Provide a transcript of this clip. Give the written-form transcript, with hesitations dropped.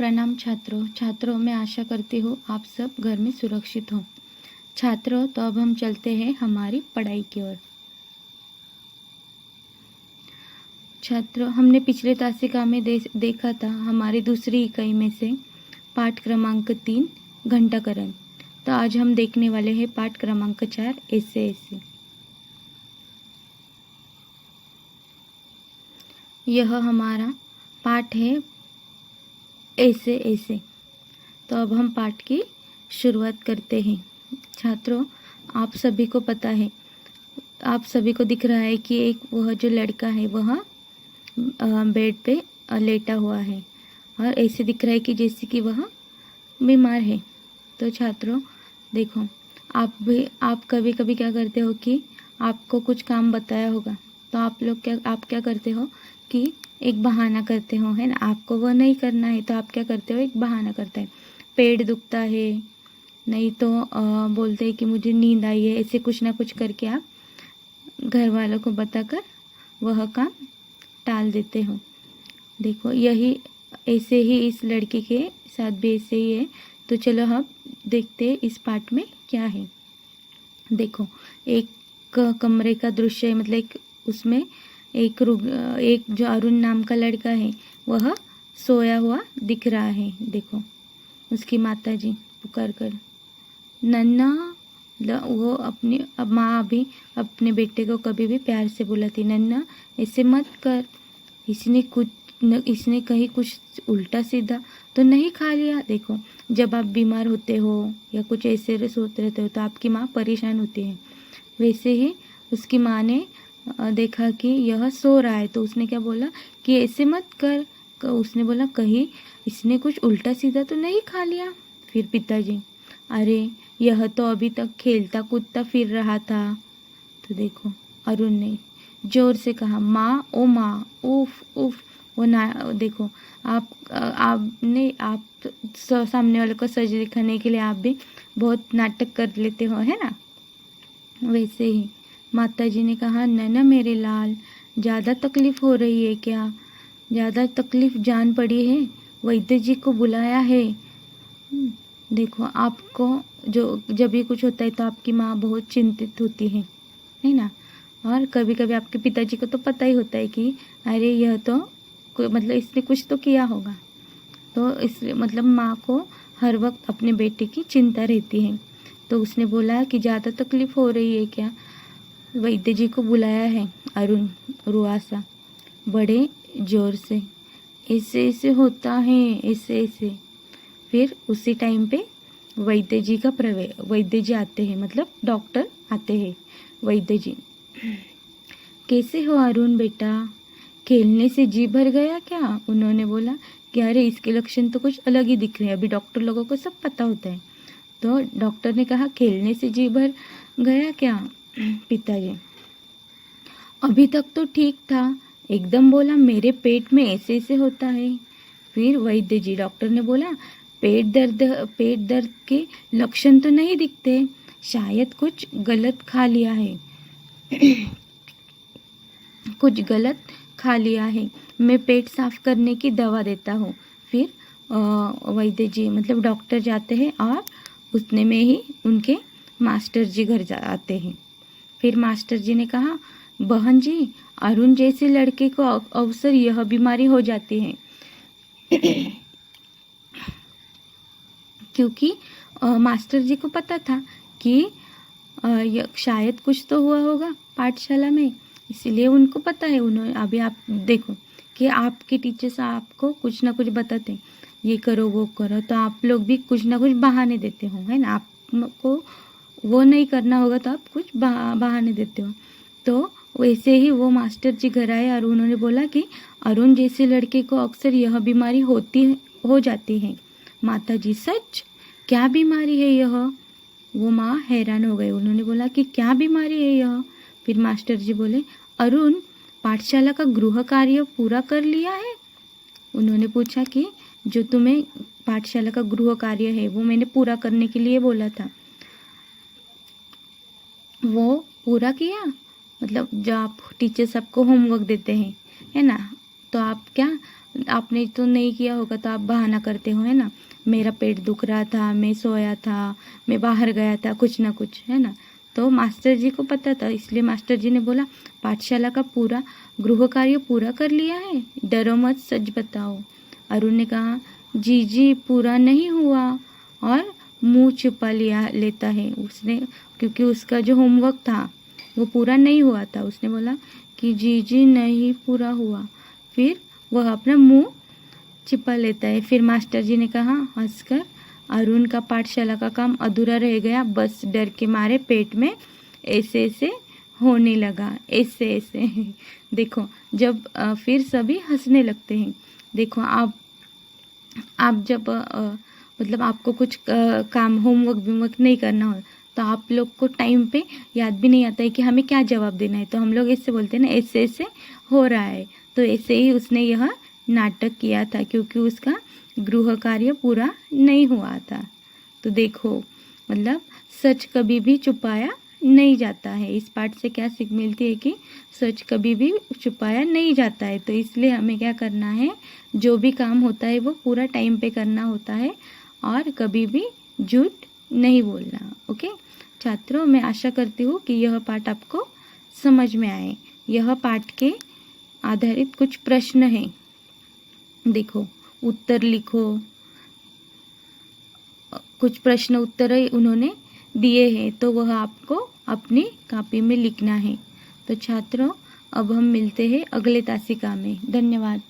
प्रणाम छात्रों मैं आशा करती हूँ आप सब घर में सुरक्षित हो। छात्रों तो अब हम चलते हैं हमारी पढ़ाई की ओर। छात्रों हमने पिछले तासिका में देखा था हमारी दूसरी इकाई में से पाठ क्रमांक 3 घंटाकरण। तो आज हम देखने वाले हैं पाठ क्रमांक 4 ऐसे। यह हमारा पाठ है ऐसे। तो अब हम पाठ की शुरुआत करते हैं। छात्रों आप सभी को पता है, आप सभी को दिख रहा है कि एक वह जो लड़का है वह बेड पे लेटा हुआ है और ऐसे दिख रहा है कि जैसे कि वह बीमार है। तो छात्रों देखो, आप कभी कभी क्या करते हो कि आपको कुछ काम बताया होगा तो आप क्या करते हो कि एक बहाना करते हो, है ना। आपको वो नहीं करना है तो आप क्या करते हो, एक बहाना करते हैं। पेट दुखता है, नहीं तो बोलते हैं कि मुझे नींद आई है, ऐसे कुछ ना कुछ करके आप घर वालों को बताकर वह काम टाल देते हो। देखो ऐसे ही इस लड़के के साथ भी ऐसे ही है। तो चलो हम देखते हैं इस पाठ में क्या है। देखो एक कमरे का दृश्य है, मतलब उसमें एक जो अरुण नाम का लड़का है वह सोया हुआ दिख रहा है। देखो उसकी माता जी पुकार कर नन्ना, वो अपनी माँ भी अपने बेटे को कभी भी प्यार से बुलाती, नन्ना ऐसे मत कर, इसने कहीं कुछ उल्टा सीधा तो नहीं खा लिया। देखो जब आप बीमार होते हो या कुछ ऐसे सोते रहते हो तो आपकी माँ परेशान होती है। वैसे ही उसकी माँ ने देखा कि यह सो रहा है तो उसने क्या बोला कि ऐसे मत कर। उसने बोला कहीं इसने कुछ उल्टा सीधा तो नहीं खा लिया। फिर पिताजी, अरे यह तो अभी तक खेलता कूदता फिर रहा था। तो देखो अरुण ने जोर से कहा माँ, ओ माँ, उफ उफ। वो ना देखो आप सामने वाले को सच दिखाने के लिए आप भी बहुत नाटक कर लेते हो, है ना। वैसे ही माताजी ने कहा नैना मेरे लाल, ज़्यादा तकलीफ हो रही है क्या? ज़्यादा तकलीफ जान पड़ी है, वैद्य जी को बुलाया है। देखो आपको जब भी कुछ होता है तो आपकी माँ बहुत चिंतित होती है ना। और कभी कभी आपके पिताजी को तो पता ही होता है कि अरे यह तो मतलब इसने कुछ तो किया होगा। तो इसलिए मतलब माँ को हर वक्त अपने बेटे की चिंता रहती है। तो उसने बोला कि ज़्यादा तकलीफ हो रही है क्या? वैद्य जी को बुलाया है। अरुण रुआसा बड़े जोर से, ऐसे होता है, ऐसे। फिर उसी टाइम पे वैद्य जी आते हैं, मतलब डॉक्टर आते हैं। वैद्य जी, कैसे हो अरुण बेटा, खेलने से जी भर गया क्या? उन्होंने बोला कि अरे इसके लक्षण तो कुछ अलग ही दिख रहे हैं, अभी डॉक्टर लोगों को सब पता होता है। तो डॉक्टर ने कहा खेलने से जी भर गया क्या? पिताजी, अभी तक तो ठीक था, एकदम बोला मेरे पेट में ऐसे होता है। फिर वैद्य जी, डॉक्टर ने बोला पेट दर्द के लक्षण तो नहीं दिखते, शायद कुछ गलत खा लिया है। कुछ गलत खा लिया है, मैं पेट साफ करने की दवा देता हूँ। फिर वैद्य जी मतलब डॉक्टर जाते हैं और उतने में ही उनके मास्टर जी घर आते हैं। फिर मास्टर जी ने कहा बहन जी, अरुण जैसे लड़के को अक्सर यह बीमारी हो जाती है। क्योंकि मास्टर जी को पता था कि शायद कुछ तो हुआ होगा पाठशाला में, इसलिए उनको पता है। उन्होंने अभी आप देखो कि आपके टीचर्स आपको कुछ ना कुछ बताते हैं, ये करो वो करो, तो आप लोग भी कुछ ना कुछ बहाने देते हो, है ना। आपको वो नहीं करना होगा तो आप कुछ बहाने देते हो। तो वैसे ही वो मास्टर जी घर आए और उन्होंने बोला कि अरुण जैसे लड़के को अक्सर यह बीमारी हो जाती है। माता जी, सच? क्या बीमारी है यह? वो माँ हैरान हो गई। उन्होंने बोला कि क्या बीमारी है यह? फिर मास्टर जी बोले अरुण पाठशाला का गृह कार्य पूरा कर लिया है? उन्होंने पूछा कि जो तुम्हें पाठशाला का गृह कार्य है वो मैंने पूरा करने के लिए बोला था, वो पूरा किया? मतलब जो आप टीचर्स आपको होमवर्क देते हैं, है ना, तो आप क्या आपने तो नहीं किया होगा तो आप बहाना करते हो, है ना। मेरा पेट दुख रहा था, मैं सोया था, मैं बाहर गया था, कुछ ना कुछ, है ना। तो मास्टर जी को पता था, इसलिए मास्टर जी ने बोला पाठशाला का पूरा गृह कार्य पूरा कर लिया है, डरो मत, सच बताओ। अरुण ने कहा जी जी पूरा नहीं हुआ, और मुंह छुपा लेता है उसने, क्योंकि उसका जो होमवर्क था वो पूरा नहीं हुआ था। उसने बोला कि जी जी नहीं पूरा हुआ, फिर वह अपना मुंह छिपा लेता है। फिर मास्टर जी ने कहा हंसकर, अरुण का पाठशाला का काम अधूरा रह गया, बस डर के मारे पेट में ऐसे ऐसे होने लगा, ऐसे ऐसे देखो जब फिर सभी हंसने लगते हैं। देखो आप जब मतलब आपको कुछ काम होमवर्क नहीं करना हो तो आप लोग को टाइम पे याद भी नहीं आता है कि हमें क्या जवाब देना है, तो हम लोग ऐसे बोलते हैं ना, ऐसे ऐसे हो रहा है। तो ऐसे ही उसने यह नाटक किया था, क्योंकि उसका गृह कार्य पूरा नहीं हुआ था। तो देखो मतलब सच कभी भी छुपाया नहीं जाता है। इस पाठ से क्या सीख मिलती है कि सच कभी भी छुपाया नहीं जाता है। तो इसलिए हमें क्या करना है, जो भी काम होता है वो पूरा टाइम पे करना होता है, और कभी भी झूठ नहीं बोलना। ओके छात्रों, मैं आशा करती हूँ कि यह पाठ आपको समझ में आए। यह पाठ के आधारित कुछ प्रश्न हैं, देखो उत्तर लिखो। कुछ प्रश्न उत्तर उन्होंने दिए हैं, तो वह आपको अपनी कॉपी में लिखना है। तो छात्रों अब हम मिलते हैं अगले तासिका में। धन्यवाद।